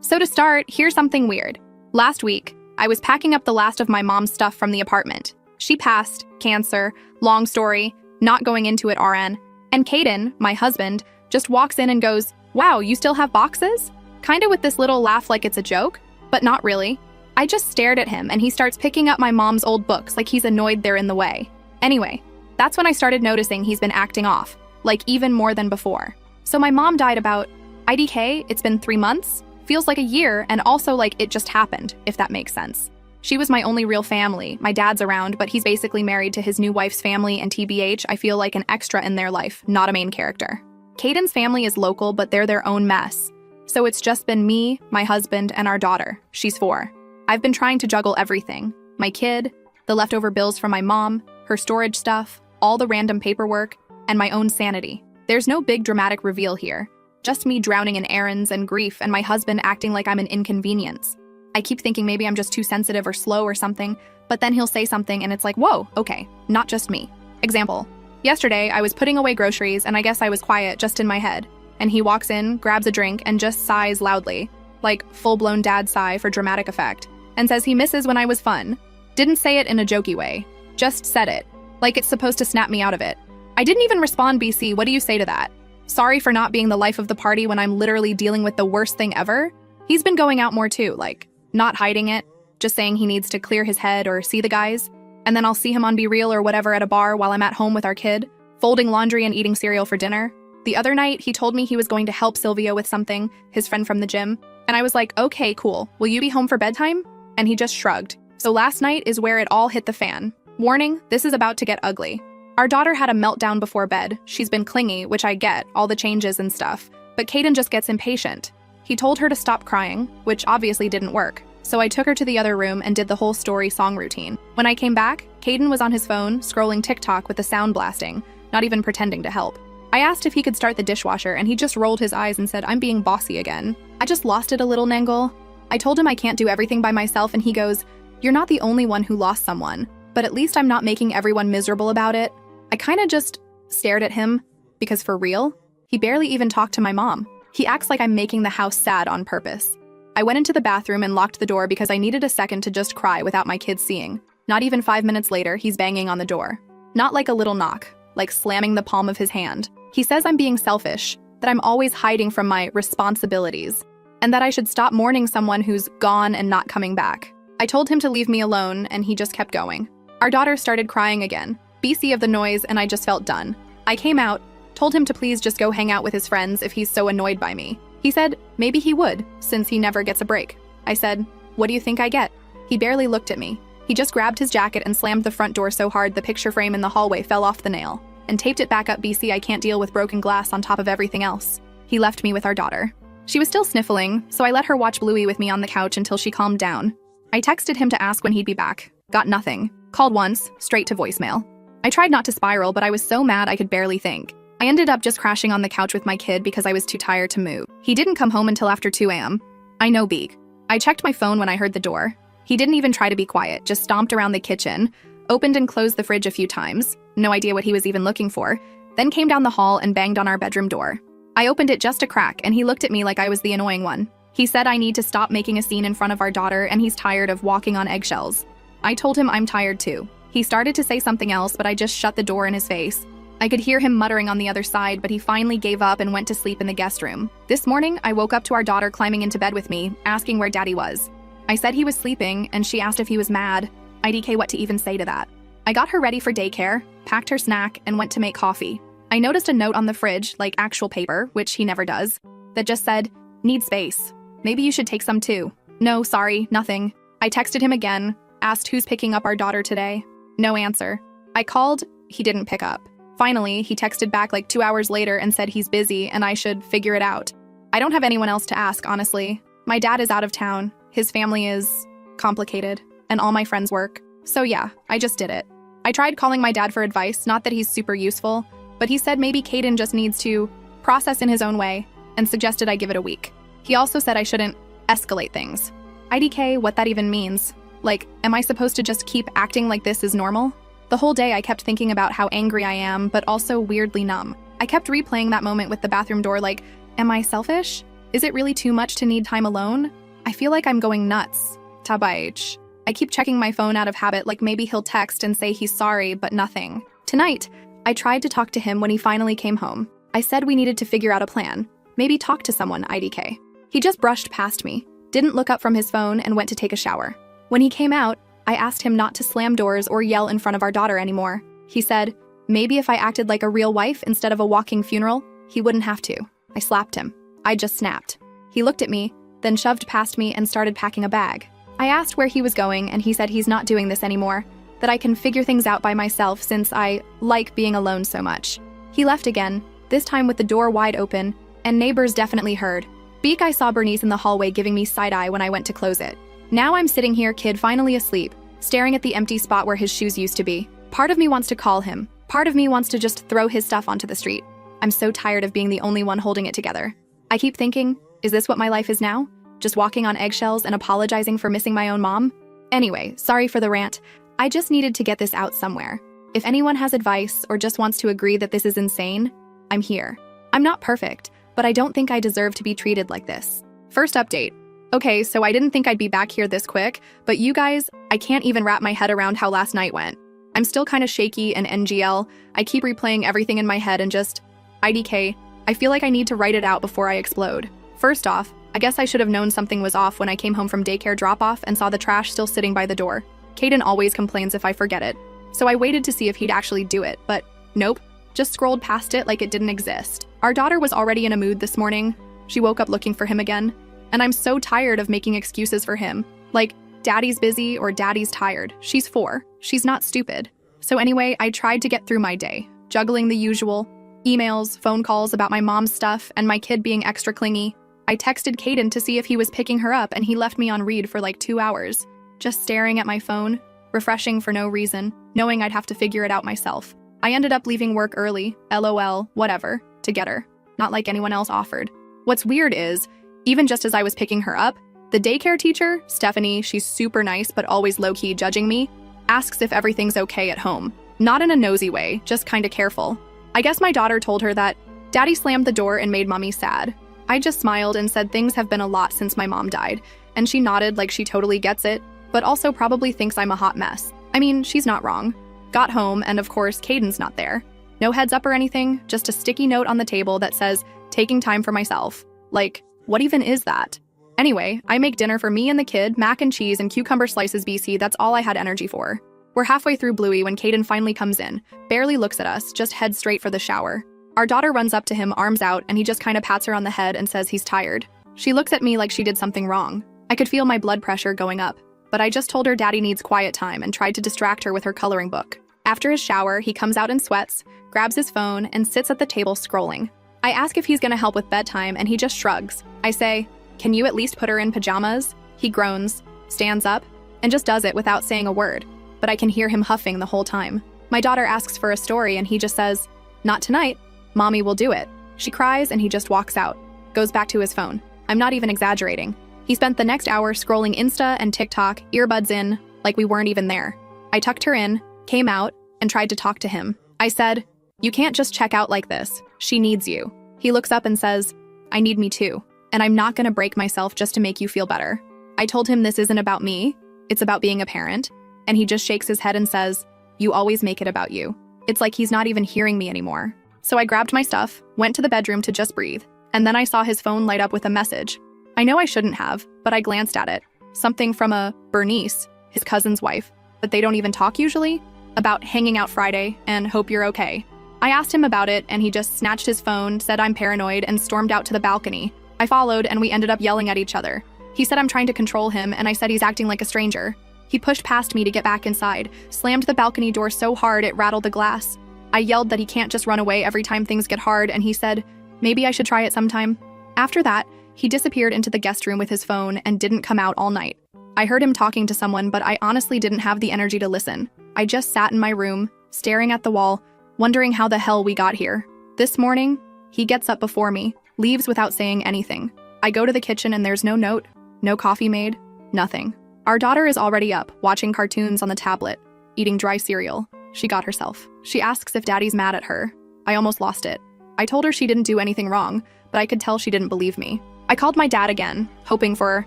So to start, here's something weird. Last week, I was packing up the last of my mom's stuff from the apartment. She passed, cancer, long story, not going into it RN. And Caden, my husband, just walks in and goes, "Wow, you still have boxes?" Kinda with this little laugh like it's a joke, but not really. I just stared at him and he starts picking up my mom's old books like he's annoyed they're in the way. Anyway, that's when I started noticing he's been acting off, like even more than before. So my mom died about, IDK, it's been 3 months? Feels like a year, and also like it just happened, if that makes sense. She was my only real family. My dad's around, but he's basically married to his new wife's family, and TBH, I feel like an extra in their life, not a main character. Caden's family is local, but they're their own mess. So it's just been me, my husband, and our daughter. She's 4. I've been trying to juggle everything. My kid, the leftover bills from my mom, her storage stuff, all the random paperwork, and my own sanity. There's no big dramatic reveal here. Just me drowning in errands and grief and my husband acting like I'm an inconvenience. I keep thinking maybe I'm just too sensitive or slow or something, but then he'll say something and it's like, whoa, okay, not just me. Example, yesterday I was putting away groceries and I guess I was quiet just in my head. And he walks in, grabs a drink, and just sighs loudly, like full-blown dad sigh for dramatic effect, and says he misses when I was fun. Didn't say it in a jokey way, just said it, like it's supposed to snap me out of it. I didn't even respond, BC, what do you say to that? Sorry for not being the life of the party when I'm literally dealing with the worst thing ever? He's been going out more too, like, not hiding it, just saying he needs to clear his head or see the guys, and then I'll see him on Be Real or whatever at a bar while I'm at home with our kid, folding laundry and eating cereal for dinner. The other night, he told me he was going to help Silvio with something, his friend from the gym, and I was like, okay, cool, will you be home for bedtime? And he just shrugged. So last night is where it all hit the fan. Warning, this is about to get ugly. Our daughter had a meltdown before bed. She's been clingy, which I get, all the changes and stuff, but Caden just gets impatient. He told her to stop crying, which obviously didn't work, so I took her to the other room and did the whole story song routine. When I came back, Caden was on his phone, scrolling TikTok with the sound blasting, not even pretending to help. I asked if he could start the dishwasher and he just rolled his eyes and said, I'm being bossy again. I just lost it a little, Nangle. I told him I can't do everything by myself and he goes, you're not the only one who lost someone, but at least I'm not making everyone miserable about it. I kinda just stared at him, because for real, he barely even talked to my mom. He acts like I'm making the house sad on purpose. I went into the bathroom and locked the door because I needed a second to just cry without my kids seeing. Not even 5 minutes later, he's banging on the door. Not like a little knock, like slamming the palm of his hand. He says I'm being selfish, that I'm always hiding from my responsibilities, and that I should stop mourning someone who's gone and not coming back. I told him to leave me alone, and he just kept going. Our daughter started crying again. BC of the noise, and I just felt done. I came out, told him to please just go hang out with his friends if he's so annoyed by me. He said maybe he would, since he never gets a break. I said, what do you think I get? He barely looked at me. He just grabbed his jacket and slammed the front door so hard the picture frame in the hallway fell off the nail, and taped it back up. BC, I can't deal with broken glass on top of everything else. He left me with our daughter. She was still sniffling, so I let her watch Bluey with me on the couch until she calmed down. I texted him to ask when he'd be back. Got nothing. Called once, straight to voicemail. I tried not to spiral, but I was so mad I could barely think. I ended up just crashing on the couch with my kid because I was too tired to move. He didn't come home until after 2 a.m. I know, Beak. I checked my phone when I heard the door. He didn't even try to be quiet, just stomped around the kitchen, opened and closed the fridge a few times, no idea what he was even looking for, then came down the hall and banged on our bedroom door. I opened it just a crack, and he looked at me like I was the annoying one. He said I need to stop making a scene in front of our daughter and he's tired of walking on eggshells. I told him I'm tired too. He started to say something else, but I just shut the door in his face. I could hear him muttering on the other side, but he finally gave up and went to sleep in the guest room. This morning, I woke up to our daughter climbing into bed with me, asking where Daddy was. I said he was sleeping, and she asked if he was mad. IDK, what to even say to that. I got her ready for daycare, packed her snack, and went to make coffee. I noticed a note on the fridge, like actual paper, which he never does, that just said, need space. Maybe you should take some too. No, sorry, nothing. I texted him again, asked who's picking up our daughter today. No answer. I called, he didn't pick up. Finally, he texted back like 2 hours later and said he's busy and I should figure it out. I don't have anyone else to ask, honestly. My dad is out of town, his family is complicated, and all my friends work. So yeah, I just did it. I tried calling my dad for advice, not that he's super useful, but he said maybe Caden just needs to process in his own way and suggested I give it a week. He also said I shouldn't escalate things. IDK, what that even means. Like, am I supposed to just keep acting like this is normal? The whole day I kept thinking about how angry I am, but also weirdly numb. I kept replaying that moment with the bathroom door like, am I selfish? Is it really too much to need time alone? I feel like I'm going nuts. Tabaich. I keep checking my phone out of habit, like maybe he'll text and say he's sorry, but nothing. Tonight, I tried to talk to him when he finally came home. I said we needed to figure out a plan. Maybe talk to someone, IDK. He just brushed past me, didn't look up from his phone, and went to take a shower. When he came out, I asked him not to slam doors or yell in front of our daughter anymore. He said, maybe if I acted like a real wife instead of a walking funeral, he wouldn't have to. I slapped him. I just snapped. He looked at me, then shoved past me and started packing a bag. I asked where he was going, and he said he's not doing this anymore, that I can figure things out by myself since I like being alone so much. He left again, this time with the door wide open, and neighbors definitely heard. I saw Bernice in the hallway giving me side-eye when I went to close it. Now I'm sitting here, kid finally asleep, staring at the empty spot where his shoes used to be. Part of me wants to call him. Part of me wants to just throw his stuff onto the street. I'm so tired of being the only one holding it together. I keep thinking, is this what my life is now? Just walking on eggshells and apologizing for missing my own mom? Anyway, sorry for the rant. I just needed to get this out somewhere. If anyone has advice or just wants to agree that this is insane, I'm here. I'm not perfect, but I don't think I deserve to be treated like this. First update. Okay, so I didn't think I'd be back here this quick, but you guys, I can't even wrap my head around how last night went. I'm still kind of shaky and NGL. I keep replaying everything in my head and just, IDK, I feel like I need to write it out before I explode. First off, I guess I should have known something was off when I came home from daycare drop-off and saw the trash still sitting by the door. Caden always complains if I forget it. So I waited to see if he'd actually do it, but nope, just scrolled past it like it didn't exist. Our daughter was already in a mood this morning. She woke up looking for him again, and I'm so tired of making excuses for him. Like, daddy's busy or daddy's tired. She's 4. She's not stupid. So anyway, I tried to get through my day, juggling the usual emails, phone calls about my mom's stuff, and my kid being extra clingy. I texted Caden to see if he was picking her up, and he left me on read for like 2 hours, just staring at my phone, refreshing for no reason, knowing I'd have to figure it out myself. I ended up leaving work early, LOL, whatever, to get her. Not like anyone else offered. What's weird is, even just as I was picking her up, the daycare teacher, Stephanie, she's super nice but always low-key judging me, asks if everything's okay at home. Not in a nosy way, just kinda careful. I guess my daughter told her that Daddy slammed the door and made Mommy sad. I just smiled and said things have been a lot since my mom died, and she nodded like she totally gets it, but also probably thinks I'm a hot mess. I mean, she's not wrong. Got home, and of course, Caden's not there. No heads up or anything, just a sticky note on the table that says, taking time for myself. Like, what even is that? Anyway, I make dinner for me and the kid, mac and cheese and cucumber slices BC, that's all I had energy for. We're halfway through Bluey when Caden finally comes in, barely looks at us, just heads straight for the shower. Our daughter runs up to him, arms out, and he just kinda pats her on the head and says he's tired. She looks at me like she did something wrong. I could feel my blood pressure going up, but I just told her Daddy needs quiet time and tried to distract her with her coloring book. After his shower, he comes out in sweats, grabs his phone, and sits at the table scrolling. I ask if he's gonna help with bedtime, and he just shrugs. I say, can you at least put her in pajamas? He groans, stands up, and just does it without saying a word, but I can hear him huffing the whole time. My daughter asks for a story, and he just says, not tonight. Mommy will do it. She cries, and he just walks out, goes back to his phone. I'm not even exaggerating. He spent the next hour scrolling Insta and TikTok, earbuds in, like we weren't even there. I tucked her in, came out, and tried to talk to him. I said, you can't just check out like this. She needs you. He looks up and says, I need me too, and I'm not gonna break myself just to make you feel better. I told him this isn't about me, it's about being a parent, and he just shakes his head and says, you always make it about you. It's like he's not even hearing me anymore. So I grabbed my stuff, went to the bedroom to just breathe, and then I saw his phone light up with a message. I know I shouldn't have, but I glanced at it. Something from a Bernice, his cousin's wife, but they don't even talk usually, about hanging out Friday and hope you're okay. I asked him about it, and he just snatched his phone, said I'm paranoid, and stormed out to the balcony. I followed, and we ended up yelling at each other. He said I'm trying to control him, and I said he's acting like a stranger. He pushed past me to get back inside, slammed the balcony door so hard it rattled the glass. I yelled that he can't just run away every time things get hard, and he said, maybe I should try it sometime. After that, he disappeared into the guest room with his phone and didn't come out all night. I heard him talking to someone, but I honestly didn't have the energy to listen. I just sat in my room, staring at the wall, wondering how the hell we got here. This morning, he gets up before me, leaves without saying anything. I go to the kitchen and there's no note, no coffee made, nothing. Our daughter is already up, watching cartoons on the tablet, eating dry cereal. She got herself. She asks if Daddy's mad at her. I almost lost it. I told her she didn't do anything wrong, but I could tell she didn't believe me. I called my dad again, hoping for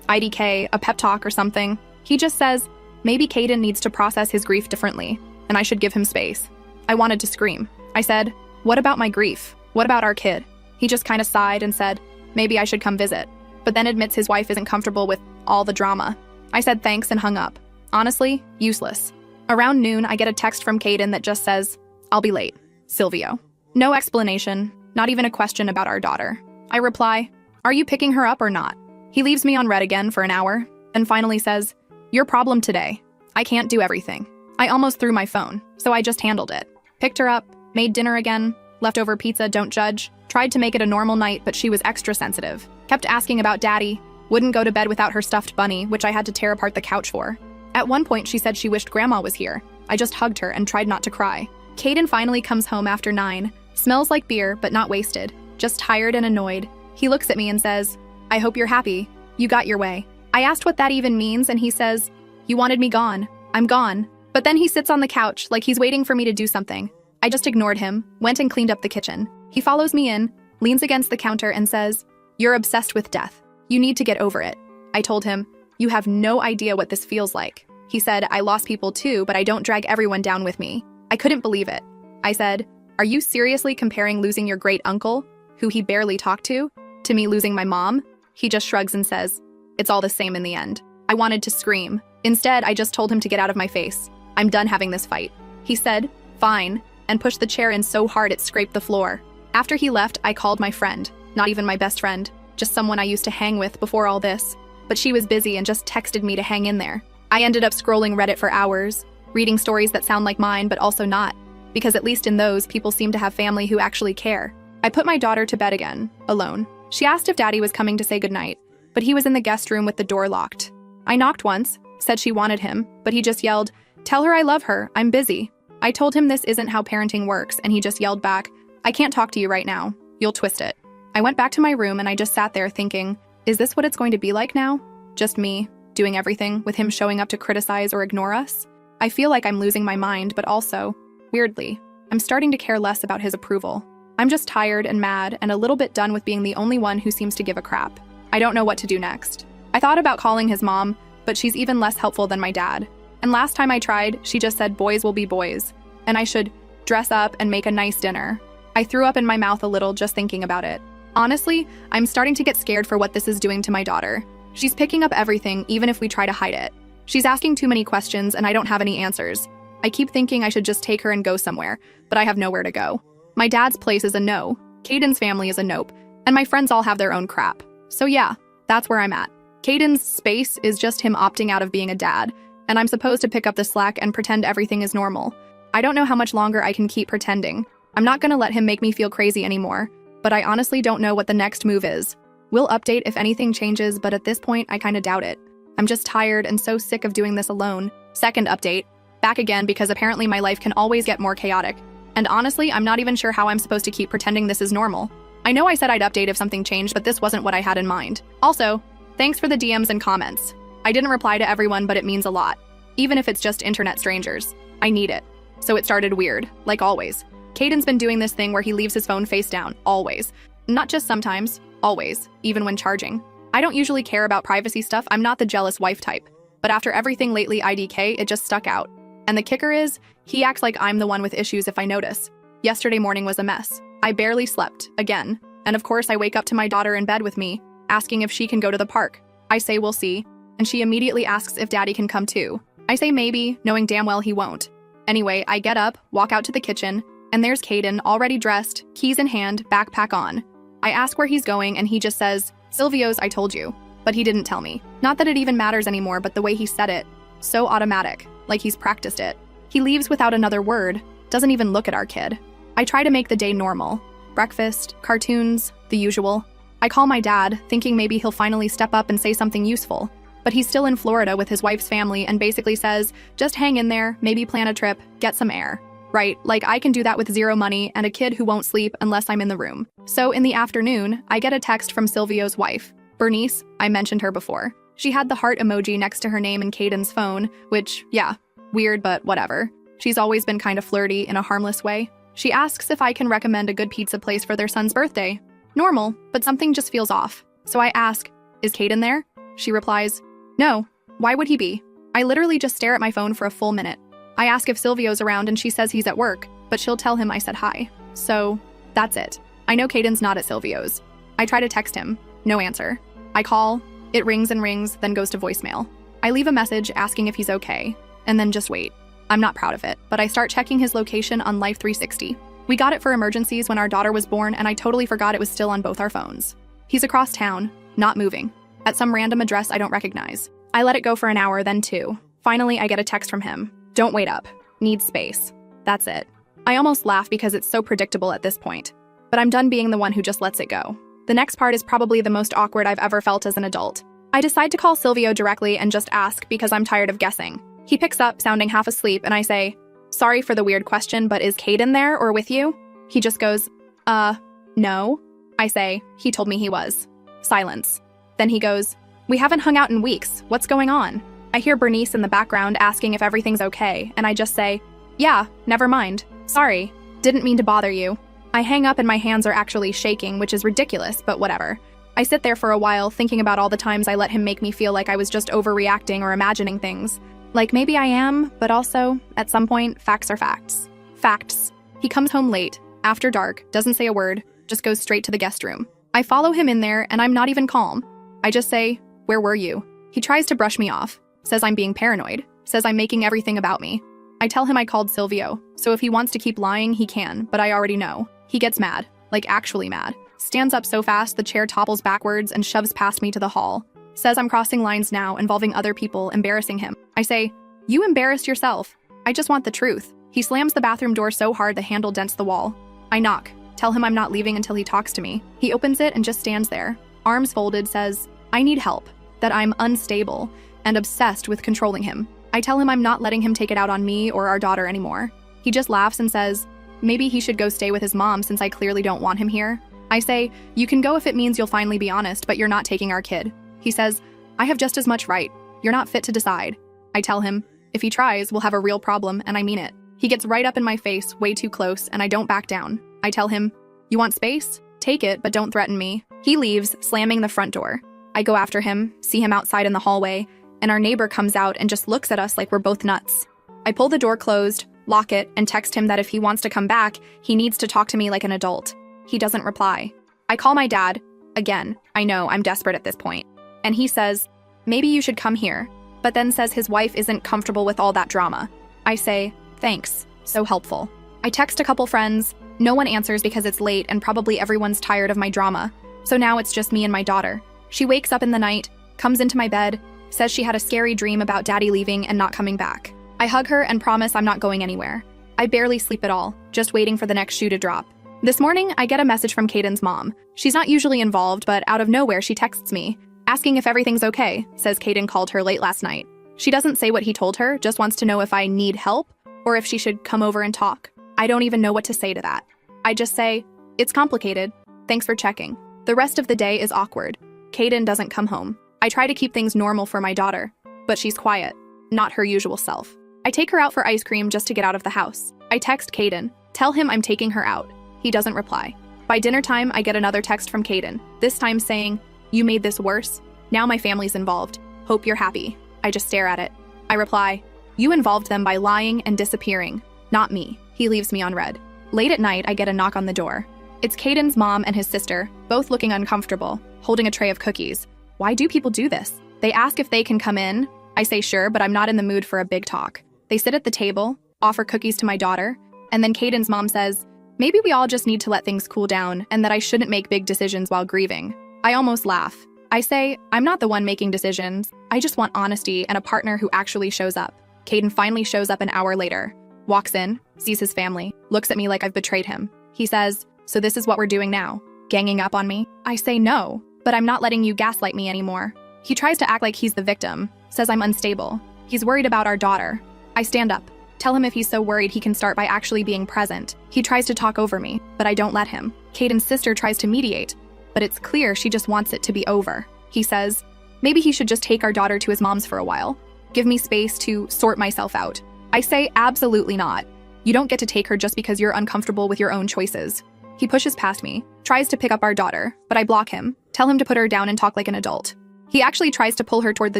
IDK, a pep talk or something. He just says, maybe Caden needs to process his grief differently, and I should give him space. I wanted to scream. I said, what about my grief? What about our kid? He just kind of sighed and said, maybe I should come visit, but then admits his wife isn't comfortable with all the drama. I said thanks and hung up. Honestly, useless. Around noon, I get a text from Caden that just says, I'll be late. Silvio. No explanation, not even a question about our daughter. I reply, are you picking her up or not? He leaves me on red again for an hour, and finally says, your problem today. I can't do everything. I almost threw my phone, so I just handled it. Picked her up, made dinner again, leftover pizza, don't judge, tried to make it a normal night, but she was extra sensitive. Kept asking about daddy, wouldn't go to bed without her stuffed bunny, which I had to tear apart the couch for. At one point, she said she wished grandma was here. I just hugged her and tried not to cry. Caden finally comes home after 9, smells like beer, but not wasted, just tired and annoyed. He looks at me and says, I hope you're happy. You got your way. I asked what that even means, and he says, you wanted me gone. I'm gone. But then he sits on the couch like he's waiting for me to do something. I just ignored him, went and cleaned up the kitchen. He follows me in, leans against the counter and says, you're obsessed with death. You need to get over it. I told him, you have no idea what this feels like. He said, I lost people too, but I don't drag everyone down with me. I couldn't believe it. I said, are you seriously comparing losing your great uncle, who he barely talked to me losing my mom? He just shrugs and says, it's all the same in the end. I wanted to scream. Instead, I just told him to get out of my face. I'm done having this fight. He said, fine, and pushed the chair in so hard it scraped the floor. After he left, I called my friend, not even my best friend, just someone I used to hang with before all this. But she was busy and just texted me to hang in there. I ended up scrolling Reddit for hours, reading stories that sound like mine but also not, because at least in those, people seem to have family who actually care. I put my daughter to bed again, alone. She asked if Daddy was coming to say goodnight, but he was in the guest room with the door locked. I knocked once, said she wanted him, but he just yelled, tell her I love her, I'm busy. I told him this isn't how parenting works, and he just yelled back, I can't talk to you right now, you'll twist it. I went back to my room and I just sat there thinking, is this what it's going to be like now? Just me, doing everything, with him showing up to criticize or ignore us? I feel like I'm losing my mind, but also, weirdly, I'm starting to care less about his approval. I'm just tired and mad and a little bit done with being the only one who seems to give a crap. I don't know what to do next. I thought about calling his mom, but she's even less helpful than my dad. And last time I tried, she just said boys will be boys, and I should dress up and make a nice dinner. I threw up in my mouth a little just thinking about it. Honestly, I'm starting to get scared for what this is doing to my daughter. She's picking up everything, even if we try to hide it. She's asking too many questions and I don't have any answers. I keep thinking I should just take her and go somewhere, but I have nowhere to go. My dad's place is a no, Caden's family is a nope, and my friends all have their own crap. So yeah, that's where I'm at. Caden's space is just him opting out of being a dad, and I'm supposed to pick up the slack and pretend everything is normal. I don't know how much longer I can keep pretending. I'm not gonna let him make me feel crazy anymore, but I honestly don't know what the next move is. We'll update if anything changes, but at this point, I kinda doubt it. I'm just tired and so sick of doing this alone. Second update, back again because apparently my life can always get more chaotic. And honestly, I'm not even sure how I'm supposed to keep pretending this is normal. I know I said I'd update if something changed, but this wasn't what I had in mind. Also, thanks for the DMs and comments. I didn't reply to everyone, but it means a lot. Even if it's just internet strangers. I need it. So it started weird, like always. Caden's been doing this thing where he leaves his phone face down, always. Not just sometimes, always, even when charging. I don't usually care about privacy stuff, I'm not the jealous wife type. But after everything lately IDK, it just stuck out. And the kicker is, he acts like I'm the one with issues if I notice. Yesterday morning was a mess. I barely slept, again. And of course I wake up to my daughter in bed with me, asking if she can go to the park. I say we'll see, and she immediately asks if Daddy can come too. I say maybe, knowing damn well he won't. Anyway, I get up, walk out to the kitchen, and there's Caden, already dressed, keys in hand, backpack on. I ask where he's going and he just says, Silvio's, I told you. But he didn't tell me. Not that it even matters anymore, but the way he said it. So automatic, like he's practiced it. He leaves without another word, doesn't even look at our kid. I try to make the day normal. Breakfast, cartoons, the usual. I call my dad, thinking maybe he'll finally step up and say something useful. But he's still in Florida with his wife's family and basically says, just hang in there, maybe plan a trip, get some air. Right, like I can do that with zero money and a kid who won't sleep unless I'm in the room. So in the afternoon, I get a text from Silvio's wife, Bernice. I mentioned her before. She had the heart emoji next to her name in Caden's phone, which, yeah, weird, but whatever. She's always been kind of flirty in a harmless way. She asks if I can recommend a good pizza place for their son's birthday. Normal, but something just feels off. So I ask, is Caden there? She replies, no, why would he be? I literally just stare at my phone for a full minute. I ask if Silvio's around and she says he's at work, but she'll tell him I said hi. So, that's it. I know Caden's not at Silvio's. I try to text him, no answer. I call, it rings and rings, then goes to voicemail. I leave a message asking if he's okay, and then just wait. I'm not proud of it, but I start checking his location on Life 360. We got it for emergencies when our daughter was born, and I totally forgot it was still on both our phones. He's across town, not moving, at some random address I don't recognize. I let it go for an hour, then 2. Finally, I get a text from him. Don't wait up. Need space. That's it. I almost laugh because it's so predictable at this point. But I'm done being the one who just lets it go. The next part is probably the most awkward I've ever felt as an adult. I decide to call Silvio directly and just ask because I'm tired of guessing. He picks up, sounding half asleep, and I say, sorry for the weird question, but is Caden there or with you? He just goes, no. I say, he told me he was. Silence. Then he goes, we haven't hung out in weeks. What's going on? I hear Bernice in the background asking if everything's okay, and I just say, yeah, never mind. Sorry. Didn't mean to bother you. I hang up and my hands are actually shaking, which is ridiculous, but whatever. I sit there for a while thinking about all the times I let him make me feel like I was just overreacting or imagining things. Like maybe I am, but also, at some point, facts are facts. Facts. He comes home late, after dark, doesn't say a word, just goes straight to the guest room. I follow him in there and I'm not even calm. I just say, where were you? He tries to brush me off, says I'm being paranoid, says I'm making everything about me. I tell him I called Silvio, so if he wants to keep lying, he can, but I already know. He gets mad, like actually mad. Stands up so fast the chair topples backwards and shoves past me to the hall. Says I'm crossing lines now, involving other people, embarrassing him. I say, you embarrassed yourself. I just want the truth. He slams the bathroom door so hard the handle dents the wall. I knock, tell him I'm not leaving until he talks to me. He opens it and just stands there. Arms folded, says, I need help, that I'm unstable and obsessed with controlling him. I tell him I'm not letting him take it out on me or our daughter anymore. He just laughs and says, maybe he should go stay with his mom since I clearly don't want him here. I say, you can go if it means you'll finally be honest, but you're not taking our kid. He says, I have just as much right. You're not fit to decide. I tell him, if he tries, we'll have a real problem, and I mean it. He gets right up in my face, way too close, and I don't back down. I tell him, you want space? Take it, but don't threaten me. He leaves, slamming the front door. I go after him, see him outside in the hallway, and our neighbor comes out and just looks at us like we're both nuts. I pull the door closed, lock it, and text him that if he wants to come back, he needs to talk to me like an adult. He doesn't reply. I call my dad. Again, I know I'm desperate at this point. And he says, maybe you should come here, but then says his wife isn't comfortable with all that drama. I say, thanks, so helpful. I text a couple friends. No one answers because it's late and probably everyone's tired of my drama. So now it's just me and my daughter. She wakes up in the night, comes into my bed, says she had a scary dream about daddy leaving and not coming back. I hug her and promise I'm not going anywhere. I barely sleep at all, just waiting for the next shoe to drop. This morning, I get a message from Caden's mom. She's not usually involved, but out of nowhere, she texts me, asking if everything's okay, says Caden called her late last night. She doesn't say what he told her, just wants to know if I need help or if she should come over and talk. I don't even know what to say to that. I just say, it's complicated. Thanks for checking. The rest of the day is awkward. Caden doesn't come home. I try to keep things normal for my daughter, but she's quiet, not her usual self. I take her out for ice cream just to get out of the house. I text Caden, tell him I'm taking her out. He doesn't reply. By dinner time, I get another text from Caden, this time saying, you made this worse? Now my family's involved. Hope you're happy. I just stare at it. I reply, you involved them by lying and disappearing, not me. He leaves me on read. Late at night, I get a knock on the door. It's Caden's mom and his sister, both looking uncomfortable, holding a tray of cookies. Why do people do this? They ask if they can come in. I say sure, but I'm not in the mood for a big talk. They sit at the table, offer cookies to my daughter, and then Caden's mom says, maybe we all just need to let things cool down and that I shouldn't make big decisions while grieving. I almost laugh. I say, I'm not the one making decisions. I just want honesty and a partner who actually shows up. Caden finally shows up an hour later, walks in, sees his family, looks at me like I've betrayed him. He says, so this is what we're doing now? Ganging up on me? I say no, but I'm not letting you gaslight me anymore. He tries to act like he's the victim, says I'm unstable. He's worried about our daughter. I stand up, tell him if he's so worried he can start by actually being present. He tries to talk over me, but I don't let him. Caden's sister tries to mediate, but it's clear she just wants it to be over. He says, maybe he should just take our daughter to his mom's for a while. Give me space to sort myself out. I say absolutely not. You don't get to take her just because you're uncomfortable with your own choices. He pushes past me, tries to pick up our daughter, but I block him, Tell him to put her down and talk like an adult. He actually tries to pull her toward the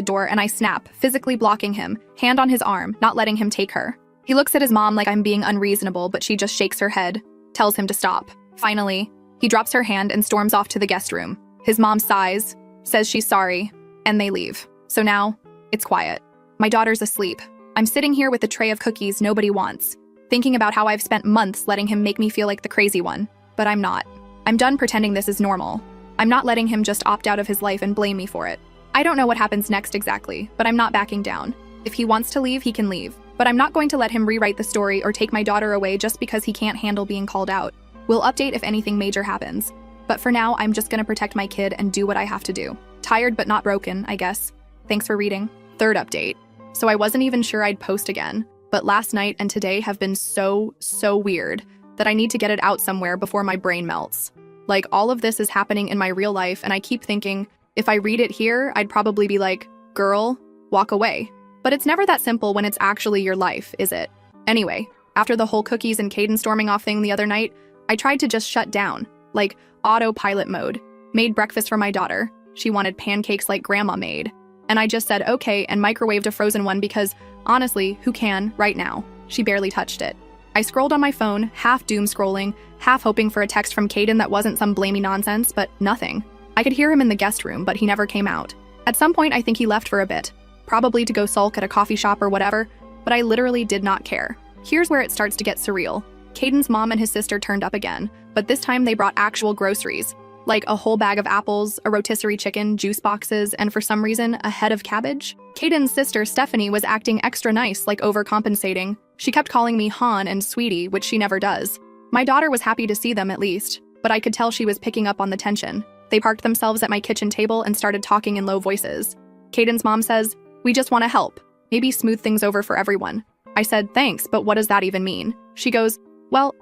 door and I snap, physically blocking him, hand on his arm, not letting him take her. He looks at his mom like I'm being unreasonable, but she just shakes her head, tells him to stop. Finally, he drops her hand and storms off to the guest room. His mom sighs, says she's sorry, and they leave. So now, it's quiet. My daughter's asleep. I'm sitting here with a tray of cookies nobody wants, thinking about how I've spent months letting him make me feel like the crazy one. But I'm not. I'm done pretending this is normal. I'm not letting him just opt out of his life and blame me for it. I don't know what happens next exactly, but I'm not backing down. If he wants to leave, he can leave. But I'm not going to let him rewrite the story or take my daughter away just because he can't handle being called out. We'll update if anything major happens. But for now, I'm just gonna protect my kid and do what I have to do. Tired but not broken, I guess. Thanks for reading. Third update. So I wasn't even sure I'd post again, but last night and today have been so weird that I need to get it out somewhere before my brain melts. Like, all of this is happening in my real life, and I keep thinking, if I read it here, I'd probably be like, girl, walk away. But it's never that simple when it's actually your life, is it? Anyway, after the whole cookies and Caden storming off thing the other night, I tried to just shut down, like autopilot mode. Made breakfast for my daughter. She wanted pancakes like grandma made. And I just said okay and microwaved a frozen one because, honestly, who can right now? She barely touched it. I scrolled on my phone, half doom scrolling, half hoping for a text from Caden that wasn't some blamey nonsense, but nothing. I could hear him in the guest room, but he never came out. At some point, I think he left for a bit. Probably to go sulk at a coffee shop or whatever, but I literally did not care. Here's where it starts to get surreal. Caden's mom and his sister turned up again, but this time they brought actual groceries, like a whole bag of apples, a rotisserie chicken, juice boxes, and for some reason, a head of cabbage. Caden's sister, Stephanie, was acting extra nice, like overcompensating. She kept calling me Han and Sweetie, which she never does. My daughter was happy to see them at least, but I could tell she was picking up on the tension. They parked themselves at my kitchen table and started talking in low voices. Caden's mom says, "We just want to help. Maybe smooth things over for everyone." I said, "Thanks, but what does that even mean?" She goes, "Well,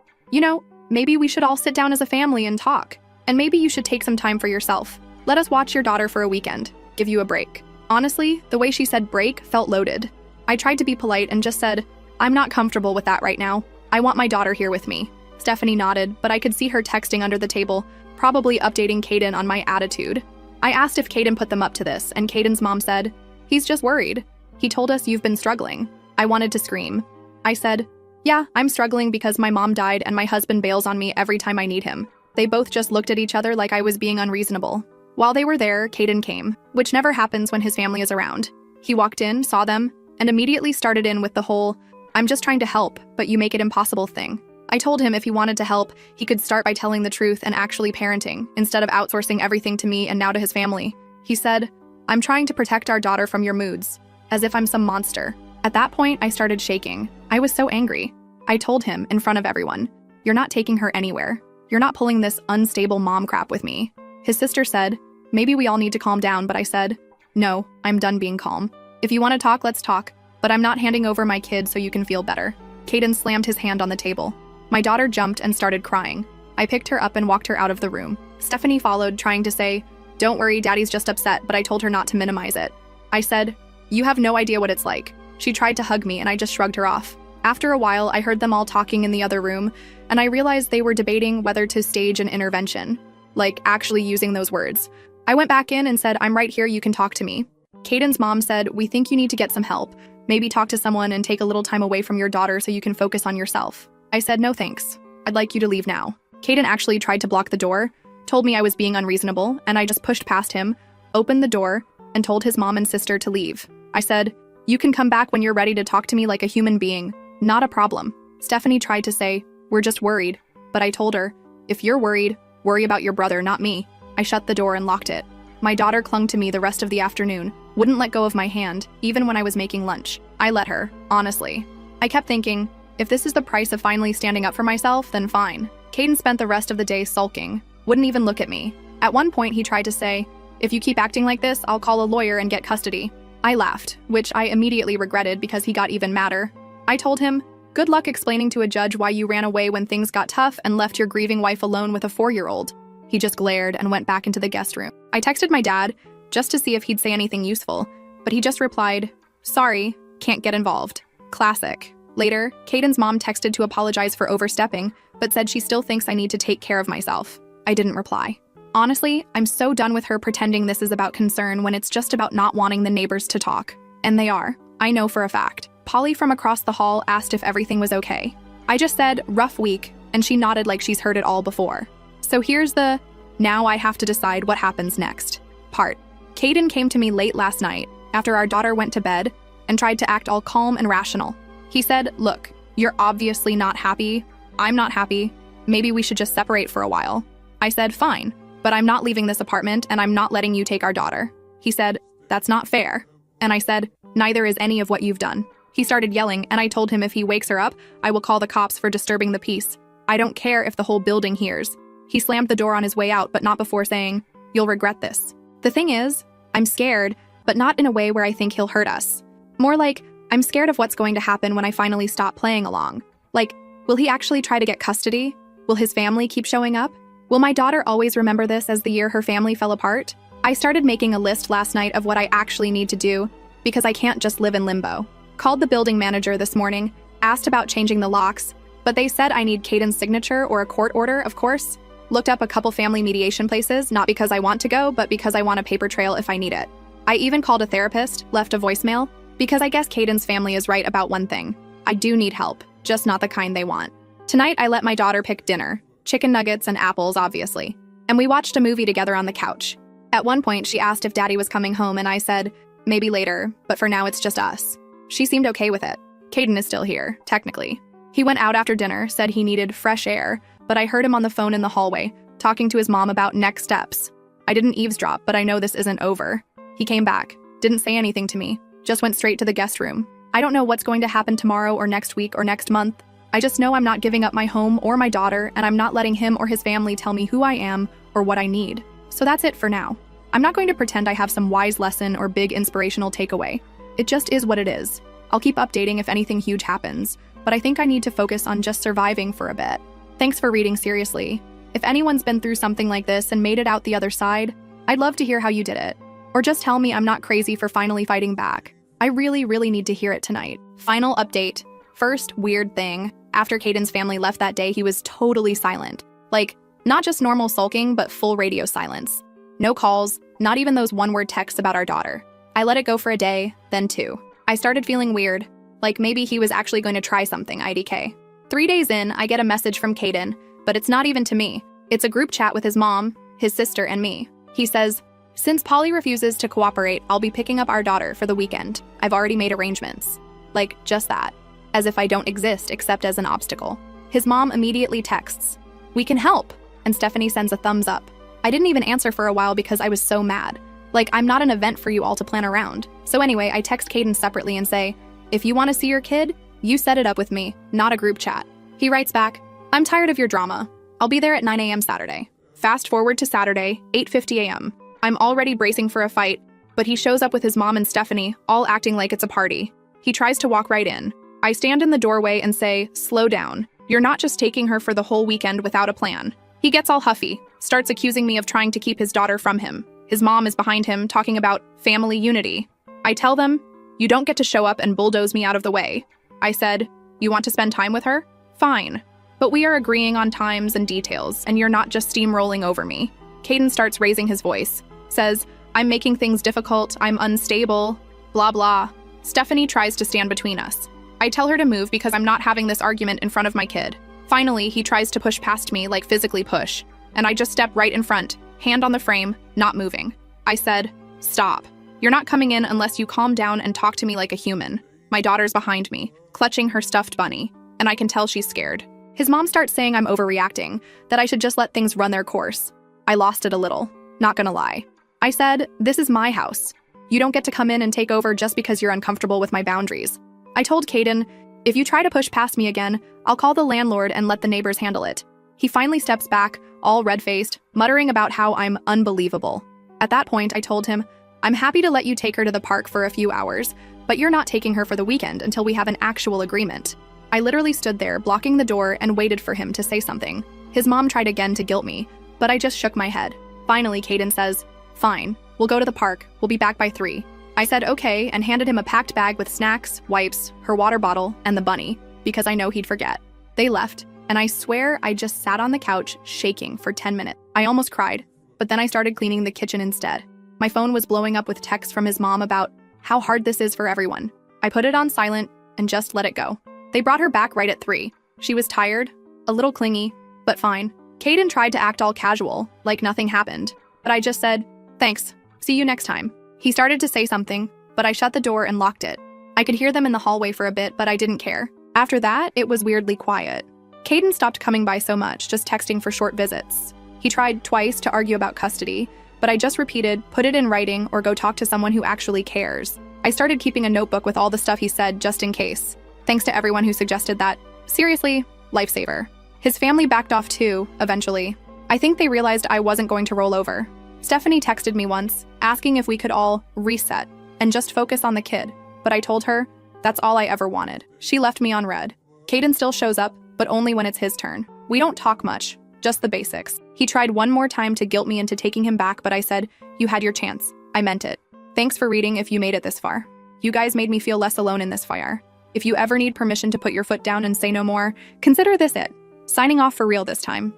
maybe we should all sit down as a family and talk. And maybe you should take some time for yourself. Let us watch your daughter for a weekend. Give you a break." Honestly, the way she said break felt loaded. I tried to be polite and just said, "I'm not comfortable with that right now. I want my daughter here with me." Stephanie nodded, but I could see her texting under the table, probably updating Caden on my attitude. I asked if Caden put them up to this, and Caden's mom said, "He's just worried. He told us you've been struggling." I wanted to scream. I said, "Yeah, I'm struggling because my mom died and my husband bails on me every time I need him." They both just looked at each other like I was being unreasonable. While they were there, Caden came, which never happens when his family is around. He walked in, saw them, and immediately started in with the whole, "I'm just trying to help, but you make it impossible" thing. I told him if he wanted to help, he could start by telling the truth and actually parenting, instead of outsourcing everything to me and now to his family. He said, "I'm trying to protect our daughter from your moods," as if I'm some monster. At that point, I started shaking. I was so angry. I told him, in front of everyone, "You're not taking her anywhere. You're not pulling this unstable mom crap with me." His sister said, "Maybe we all need to calm down," but I said, "No, I'm done being calm. If you want to talk, let's talk, but I'm not handing over my kid so you can feel better." Caden slammed his hand on the table. My daughter jumped and started crying. I picked her up and walked her out of the room. Stephanie followed, trying to say, "Don't worry, Daddy's just upset," but I told her not to minimize it. I said, "You have no idea what it's like." She tried to hug me and I just shrugged her off. After a while, I heard them all talking in the other room, and I realized they were debating whether to stage an intervention, like actually using those words. I went back in and said, "I'm right here, you can talk to me." Caden's mom said, "We think you need to get some help. Maybe talk to someone and take a little time away from your daughter so you can focus on yourself." I said, "No thanks. I'd like you to leave now." Caden actually tried to block the door, told me I was being unreasonable, and I just pushed past him, opened the door, and told his mom and sister to leave. I said, "You can come back when you're ready to talk to me like a human being. Not a problem." Stephanie tried to say, "We're just worried," but I told her, "If you're worried, worry about your brother, not me." I shut the door and locked it. My daughter clung to me the rest of the afternoon, wouldn't let go of my hand, even when I was making lunch. I let her, honestly. I kept thinking, if this is the price of finally standing up for myself, then fine. Caden spent the rest of the day sulking, wouldn't even look at me. At one point, he tried to say, "If you keep acting like this, I'll call a lawyer and get custody." I laughed, which I immediately regretted because he got even madder. I told him, "Good luck explaining to a judge why you ran away when things got tough and left your grieving wife alone with a 4-year-old. He just glared and went back into the guest room. I texted my dad just to see if he'd say anything useful, but he just replied, "Sorry, can't get involved." Classic. Later, Caden's mom texted to apologize for overstepping, but said she still thinks I need to take care of myself. I didn't reply. Honestly, I'm so done with her pretending this is about concern when it's just about not wanting the neighbors to talk. And they are. I know for a fact. Polly from across the hall asked if everything was okay. I just said, rough week, and she nodded like she's heard it all before. So here's the, now I have to decide what happens next part. Caden came to me late last night, after our daughter went to bed, and tried to act all calm and rational. He said, look, you're obviously not happy. I'm not happy. Maybe we should just separate for a while. I said, fine, but I'm not leaving this apartment and I'm not letting you take our daughter. He said, that's not fair. And I said, neither is any of what you've done. He started yelling, and I told him if he wakes her up, I will call the cops for disturbing the peace. I don't care if the whole building hears. He slammed the door on his way out, but not before saying, you'll regret this. The thing is, I'm scared, but not in a way where I think he'll hurt us. More like, I'm scared of what's going to happen when I finally stop playing along. Like, will he actually try to get custody? Will his family keep showing up? Will my daughter always remember this as the year her family fell apart? I started making a list last night of what I actually need to do, because I can't just live in limbo. Called the building manager this morning, asked about changing the locks, but they said I need Caden's signature or a court order, of course. Looked up a couple family mediation places, not because I want to go, but because I want a paper trail if I need it. I even called a therapist, left a voicemail, because I guess Caden's family is right about one thing. I do need help, just not the kind they want. Tonight, I let my daughter pick dinner. Chicken nuggets and apples, obviously. And we watched a movie together on the couch. At one point, she asked if Daddy was coming home, and I said, maybe later, but for now it's just us. She seemed okay with it. Caden is still here, technically. He went out after dinner, said he needed fresh air, but I heard him on the phone in the hallway, talking to his mom about next steps. I didn't eavesdrop, but I know this isn't over. He came back, didn't say anything to me, just went straight to the guest room. I don't know what's going to happen tomorrow or next week or next month. I just know I'm not giving up my home or my daughter, and I'm not letting him or his family tell me who I am or what I need. So that's it for now. I'm not going to pretend I have some wise lesson or big inspirational takeaway. It just is what it is. I'll keep updating if anything huge happens, but I think I need to focus on just surviving for a bit. Thanks for reading seriously. If anyone's been through something like this and made it out the other side, I'd love to hear how you did it. Or just tell me I'm not crazy for finally fighting back. I really need to hear it tonight. Final update. First weird thing. After Caden's family left that day, he was totally silent. Like, not just normal sulking, but full radio silence. No calls, not even those one-word texts about our daughter. I let it go for a day, then two. I started feeling weird, like maybe he was actually going to try something, IDK. 3 days in, I get a message from Caden, but it's not even to me. It's a group chat with his mom, his sister, and me. He says, since Polly refuses to cooperate, I'll be picking up our daughter for the weekend. I've already made arrangements. Like, just that. As if I don't exist except as an obstacle. His mom immediately texts, we can help, and Stephanie sends a thumbs up. I didn't even answer for a while because I was so mad. Like, I'm not an event for you all to plan around. So anyway, I text Caden separately and say, if you want to see your kid, you set it up with me, not a group chat. He writes back, I'm tired of your drama. I'll be there at 9 a.m. Saturday. Fast forward to Saturday, 8:50 a.m. I'm already bracing for a fight, but he shows up with his mom and Stephanie, all acting like it's a party. He tries to walk right in. I stand in the doorway and say, slow down. You're not just taking her for the whole weekend without a plan. He gets all huffy, starts accusing me of trying to keep his daughter from him. His mom is behind him, talking about family unity. I tell them, you don't get to show up and bulldoze me out of the way. I said, you want to spend time with her? Fine. But we are agreeing on times and details, and you're not just steamrolling over me. Caden starts raising his voice, says, I'm making things difficult, I'm unstable, blah blah. Stephanie tries to stand between us. I tell her to move because I'm not having this argument in front of my kid. Finally, he tries to push past me, like physically push, and I just step right in front, hand on the frame, not moving. I said, stop. You're not coming in unless you calm down and talk to me like a human. My daughter's behind me, clutching her stuffed bunny, and I can tell she's scared. His mom starts saying I'm overreacting, that I should just let things run their course. I lost it a little, not gonna lie. I said, this is my house. You don't get to come in and take over just because you're uncomfortable with my boundaries. I told Caden, if you try to push past me again, I'll call the landlord and let the neighbors handle it. He finally steps back, all red-faced, muttering about how I'm unbelievable. At that point, I told him, I'm happy to let you take her to the park for a few hours, but you're not taking her for the weekend until we have an actual agreement. I literally stood there, blocking the door, and waited for him to say something. His mom tried again to guilt me, but I just shook my head. Finally, Caden says, fine, we'll go to the park. We'll be back by 3. I said okay and handed him a packed bag with snacks, wipes, her water bottle, and the bunny, because I know he'd forget. They left, and I swear I just sat on the couch shaking for 10 minutes. I almost cried. but then I started cleaning the kitchen instead. My phone was blowing up with texts from his mom about how hard this is for everyone. I put it on silent and just let it go. They brought her back right at 3. She was tired, a little clingy, but fine. Caden tried to act all casual, like nothing happened, but I just said, "Thanks, see you next time." He started to say something, but I shut the door and locked it. I could hear them in the hallway for a bit, but I didn't care. After that, it was weirdly quiet. Caden stopped coming by so much, just texting for short visits. He tried twice to argue about custody, but I just repeated, put it in writing or go talk to someone who actually cares. I started keeping a notebook with all the stuff he said just in case. Thanks to everyone who suggested that. Seriously, lifesaver. His family backed off too, eventually. I think they realized I wasn't going to roll over. Stephanie texted me once, asking if we could all reset and just focus on the kid, but I told her that's all I ever wanted. She left me on red. Caden still shows up, but only when it's his turn. We don't talk much, just the basics. He tried one more time to guilt me into taking him back, but I said, "You had your chance." I meant it. Thanks for reading if you made it this far. You guys made me feel less alone in this fire. If you ever need permission to put your foot down and say no more, consider this it. Signing off for real this time.